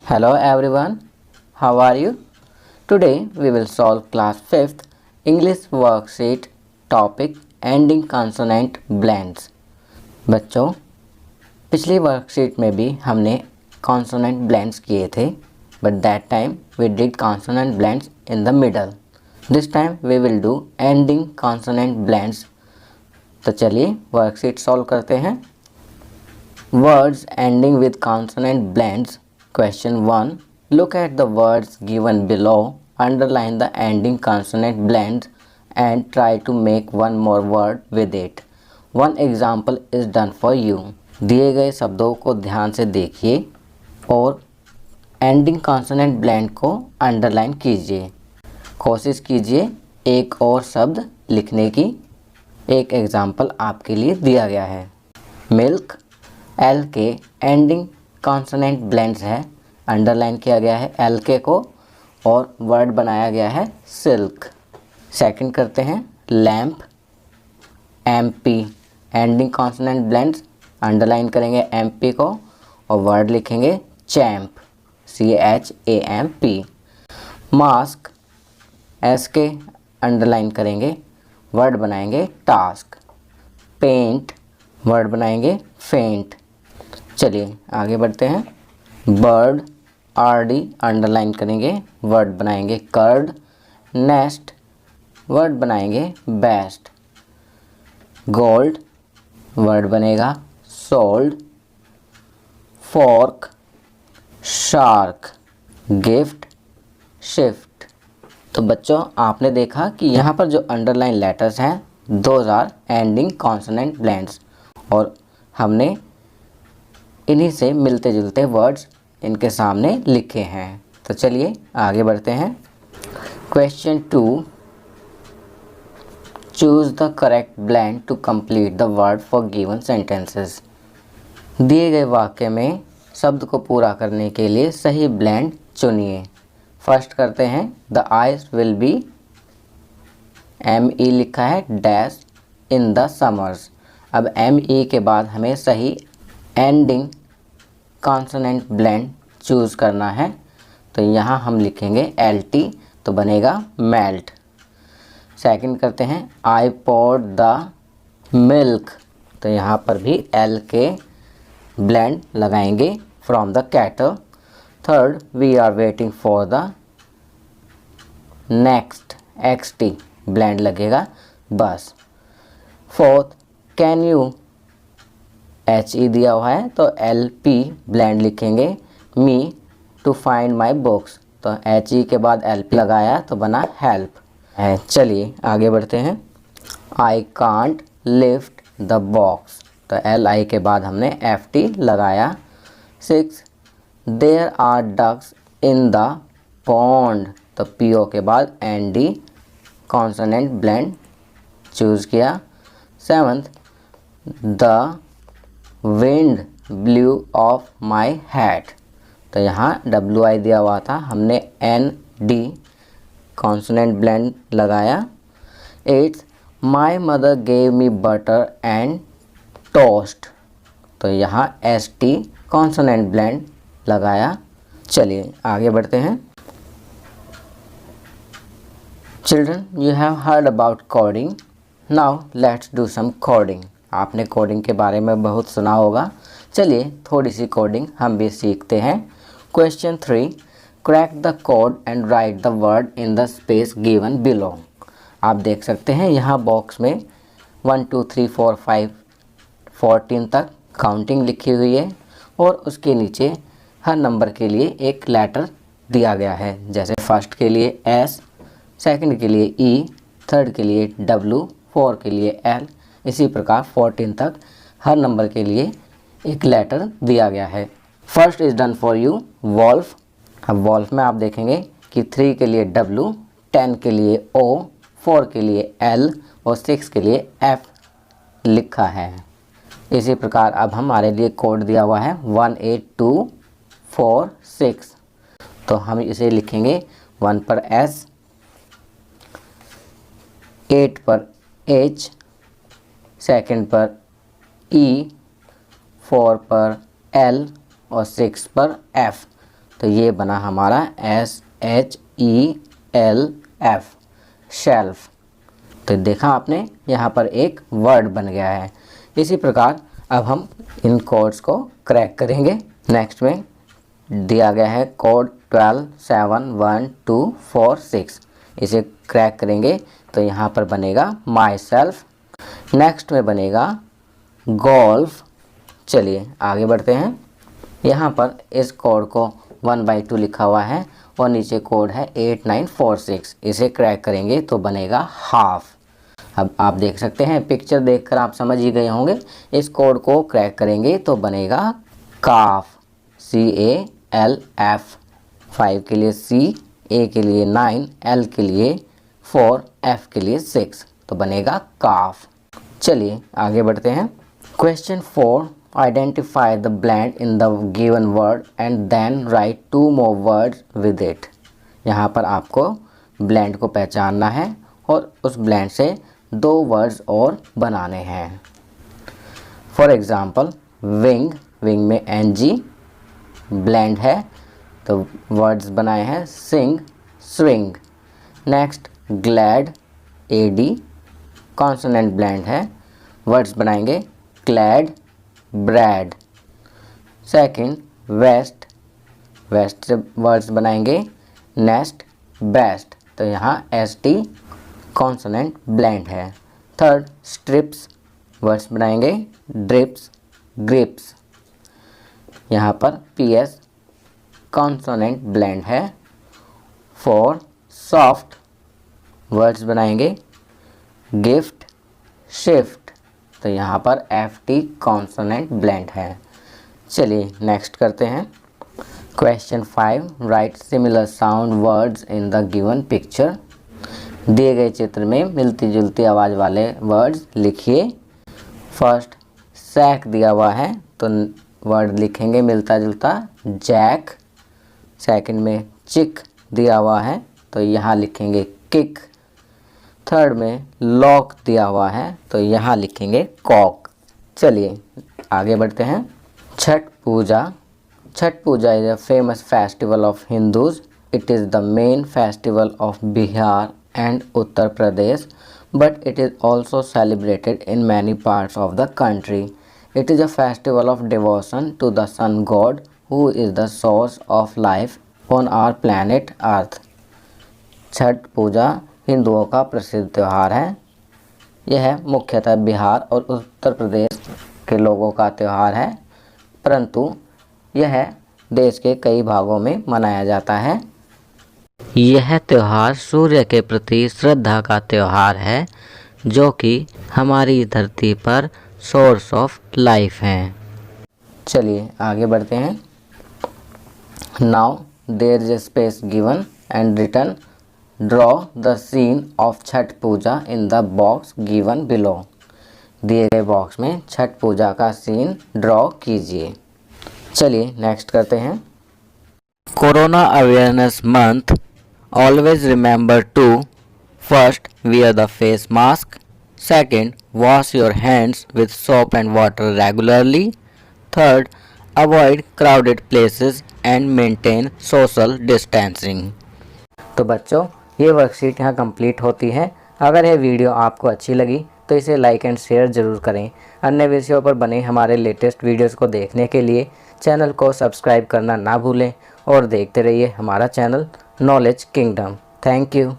Hello everyone, how are you? Today we will solve class 5th English worksheet topic ending consonant blends। बच्चों, पिछली worksheet में भी हमने consonant blends किए थे, but that time we did consonant blends in the middle. This time we will do ending consonant blends। तो चलिए worksheet solve करते हैं। Words ending with consonant blends। Question 1. Look at the words given below. Underline the ending consonant blends and try to make one more word with it. One example is done for you. दिए गए शब्दों को ध्यान से देखिए और ending consonant blend को underline कीजिए। कोशिश कीजिए एक और शब्द लिखने की। एक एग्जाम्पल आपके लिए दिया गया है। मिल्क एल के एंडिंग कॉन्सोनेंट ब्लेंड्स है, अंडरलाइन किया गया है एल के को और वर्ड बनाया गया है सिल्क। सेकंड करते हैं lamp M P ending consonant blends, underline करेंगे एम पी को और वर्ड लिखेंगे champ CHAMP। Mask S K underline करेंगे, वर्ड बनाएंगे टास्क। पेंट वर्ड बनाएंगे फेंट। चलिए आगे बढ़ते हैं। बर्ड RD अंडरलाइन करेंगे, वर्ड बनाएंगे कर्ड। नेस्ट वर्ड बनाएंगे बेस्ट। गोल्ड वर्ड बनेगा sold. Fork shark. Gift shift. तो बच्चों आपने देखा कि यहाँ पर जो अंडरलाइन लेटर्स हैं those are ending consonant blends और हमने इन्हीं से मिलते जुलते वर्ड्स इनके सामने लिखे हैं। तो चलिए आगे बढ़ते हैं। Question 2। Choose the correct blend to complete the word for given sentences. दिए गए वाक्य में शब्द को पूरा करने के लिए सही ब्लेंड चुनिए। फर्स्ट करते हैं the eyes will be ME लिखा है डैश इन द समर्स। अब ME के बाद हमें सही एंडिंग कॉन्सोनेंट ब्लेंड चूज़ करना है। तो यहाँ हम लिखेंगे LT तो बनेगा मेल्ट। सेकंड करते हैं आई पोर्ड द मिल्क तो यहाँ पर भी L के ब्लेंड लगाएंगे from the kettle. Third we are waiting for the next XT blend लगेगा बस। फोर्थ कैन यू HE दिया हुआ है तो LP ब्लेंड लिखेंगे me to find my books तो HE के बाद LP लगाया तो बना हेल्प है। चलिए आगे बढ़ते हैं। I can't lift the box तो LI के बाद हमने FT लगाया। 6 there are ducks in the pond तो PO के बाद ND कॉन्सोनेंट ब्लेंड चूज़ किया। 7th the wind blue of my hat तो यहाँ WI दिया हुआ था, हमने ND कॉन्सोनेंट ब्लेंड लगाया। 8 my mother gave me butter and toast तो यहाँ ST कॉन्सोनेंट ब्लेंड लगाया। चलिए आगे बढ़ते हैं। Children you have heard about coding, now let's do some coding. आपने कोडिंग के बारे में बहुत सुना होगा, चलिए थोड़ी सी कोडिंग हम भी सीखते हैं। Question 3 crack the code and right the word in the space given below. आप देख सकते हैं यहाँ बॉक्स में 1 2 3 4 5 14 तक काउंटिंग लिखी हुई है और उसके नीचे हर नंबर के लिए एक लेटर दिया गया है। जैसे फर्स्ट के लिए S, सेकंड के लिए E, थर्ड के लिए W, 4 के लिए L, इसी प्रकार 14 तक हर नंबर के लिए एक लेटर दिया गया है। First is done for you wolf. अब वॉल्फ में आप देखेंगे कि 3 के लिए W, 10 के लिए O, 4 के लिए L और 6 के लिए F लिखा है। इसी प्रकार अब हमारे लिए कोड दिया हुआ है 18246 तो हम इसे लिखेंगे 1 पर S, 8 पर H, सेकंड पर E, 4 पर L और 6 पर F। तो ये बना हमारा SHELF, शेल्फ। तो देखा आपने, यहाँ पर एक वर्ड बन गया है। इसी प्रकार अब हम इन कोड्स को क्रैक करेंगे। नेक्स्ट में दिया गया है कोड 12711246। इसे क्रैक करेंगे तो यहाँ पर बनेगा माई सेल्फ। नेक्स्ट में बनेगा गोल्फ। चलिए आगे बढ़ते हैं। यहाँ पर इस कोड को 1/2 लिखा हुआ है और नीचे कोड है 8946। इसे क्रैक करेंगे तो बनेगा हाफ। अब आप देख सकते हैं, पिक्चर देखकर आप समझ ही गए होंगे। इस कोड को क्रैक करेंगे तो बनेगा काफ, CALF। 5 के लिए C, A के लिए 9, L के लिए 4, F के लिए 6, तो बनेगा काफ। चलिए आगे बढ़ते हैं। Question 4, identify the blend in the given word and then write 2 more words with it। यहाँ पर आपको ब्लैंड को पहचानना है और उस ब्लैंड से 2 वर्ड्स और बनाने हैं। फॉर एग्ज़ाम्पल विंग, विंग में NG ब्लैंड है तो वर्ड्स बनाए हैं sing, swing. Next glad, AD consonant blend है, वर्ड्स बनाएंगे clad, brad. Second west, west से वर्ड्स बनाएंगे नेस्ट, बेस्ट, तो यहाँ ST कॉन्सोनेंट ब्लैंड है। थर्ड स्ट्रिप्स, वर्ड्स बनाएंगे ड्रिप्स, ग्रिप्स, यहाँ पर PS कॉन्सोनेंट ब्लैंड है। फोर सॉफ्ट, वर्ड्स बनाएंगे गिफ्ट, शिफ्ट, तो यहाँ पर FT कॉन्सोनेंट ब्लैंड है। चलिए नेक्स्ट करते हैं। Question 5, right similar sound words in the given picture. दिए गए चित्र में मिलती जुलती आवाज़ वाले वर्ड्स लिखिए। फर्स्ट सैक दिया हुआ है तो वर्ड लिखेंगे मिलता जुलता जैक। सेकंड में चिक दिया हुआ है तो यहाँ लिखेंगे किक। थर्ड में लॉक दिया हुआ है तो यहाँ लिखेंगे कॉक। चलिए आगे बढ़ते हैं। Chhath Puja, Chhath Puja is a famous festival of Hindus. It is the main festival of Bihar and Uttar Pradesh, but it is also celebrated in many parts of the country. It is a festival of devotion to the sun god who is the source of life on our planet Earth. Chhath Puja हिंदुओं का प्रसिद्ध त्यौहार है। यह मुख्यतः बिहार और उत्तर प्रदेश के लोगों का त्यौहार है, परंतु यह देश के कई भागों में मनाया जाता है। यह त्यौहार सूर्य के प्रति श्रद्धा का त्यौहार है, जो कि हमारी धरती पर सोर्स ऑफ लाइफ है। चलिए आगे बढ़ते हैं। Now there is a space given and written draw the scene of Chhath Puja in the box given below. दिए गए बॉक्स में छठ पूजा का सीन ड्रॉ कीजिए। चलिए नेक्स्ट करते हैं। Corona awareness month, always remember to first wear the face mask, second wash your hands with soap and water regularly, third avoid crowded places and maintain social distancing। तो बच्चों ये worksheet यहाँ complete होती है। अगर यह वीडियो आपको अच्छी लगी तो इसे लाइक एंड शेयर ज़रूर करें। अन्य विषयों पर बने हमारे लेटेस्ट वीडियोस को देखने के लिए चैनल को सब्सक्राइब करना ना भूलें और देखते रहिए हमारा channel knowledge kingdom. Thank you.